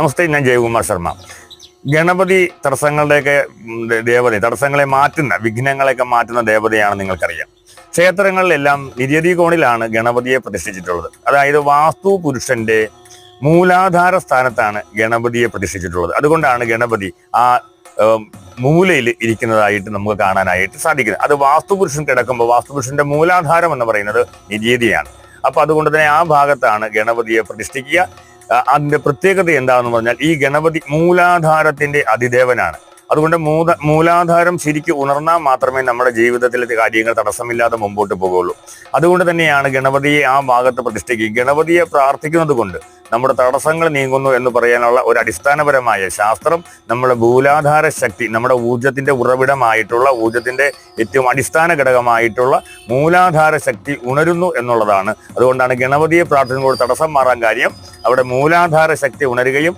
നമസ്തേ, ഞാൻ ജയകുമാർ ശർമ്മ. ഗണപതി തടസ്സങ്ങളുടെയൊക്കെ തടസ്സങ്ങളെ മാറ്റുന്ന, വിഘ്നങ്ങളെയൊക്കെ മാറ്റുന്ന ദേവതയാണ് നിങ്ങൾക്കറിയാം. ക്ഷേത്രങ്ങളിലെല്ലാം നിര്യതി കോണിലാണ് ഗണപതിയെ പ്രതിഷ്ഠിച്ചിട്ടുള്ളത്. അതായത് വാസ്തു പുരുഷന്റെ മൂലാധാര സ്ഥാനത്താണ് ഗണപതിയെ പ്രതിഷ്ഠിച്ചിട്ടുള്ളത്. അതുകൊണ്ടാണ് ഗണപതി ആ മൂലയിൽ ഇരിക്കുന്നതായിട്ട് നമുക്ക് കാണാനായിട്ട് സാധിക്കുന്നത്. അത് വാസ്തുപുരുഷൻ കിടക്കുമ്പോൾ വാസ്തുപുരുഷന്റെ മൂലാധാരം എന്ന് പറയുന്നത് നിര്യതിയാണ്. അപ്പൊ അതുകൊണ്ട് തന്നെ ആ ഭാഗത്താണ് ഗണപതിയെ പ്രതിഷ്ഠിക്കുക. അതിന്റെ പ്രത്യേകത എന്താണെന്ന് പറഞ്ഞാൽ, ഈ ഗണപതി മൂലാധാരത്തിന്റെ അതിദേവനാണ്. അതുകൊണ്ട് മൂലാധാരം ശരിക്കും ഉണർന്നാൽ മാത്രമേ നമ്മുടെ ജീവിതത്തിലെ കാര്യങ്ങൾ തടസ്സമില്ലാതെ മുമ്പോട്ട് പോകുള്ളൂ. അതുകൊണ്ട് തന്നെയാണ് ഗണപതിയെ ആ ഭാഗത്ത് പ്രതിഷ്ഠിക്കുക. ഗണപതിയെ പ്രാർത്ഥിക്കുന്നത് കൊണ്ട് നമ്മുടെ തടസ്സങ്ങൾ നീങ്ങുന്നു എന്ന് പറയാനുള്ള ഒരു അടിസ്ഥാനപരമായ ശാസ്ത്രം നമ്മുടെ മൂലാധാര ശക്തി, നമ്മുടെ ഊർജത്തിന്റെ ഉറവിടമായിട്ടുള്ള, ഊർജത്തിന്റെ ഏറ്റവും അടിസ്ഥാന ഘടകമായിട്ടുള്ള മൂലാധാര ശക്തി ഉണരുന്നു എന്നുള്ളതാണ്. അതുകൊണ്ടാണ് ഗണപതിയെ പ്രാർത്ഥിക്കുമ്പോൾ തടസ്സം മാറാൻ കാര്യം. അവിടെ മൂലാധാര ശക്തി ഉണരുകയും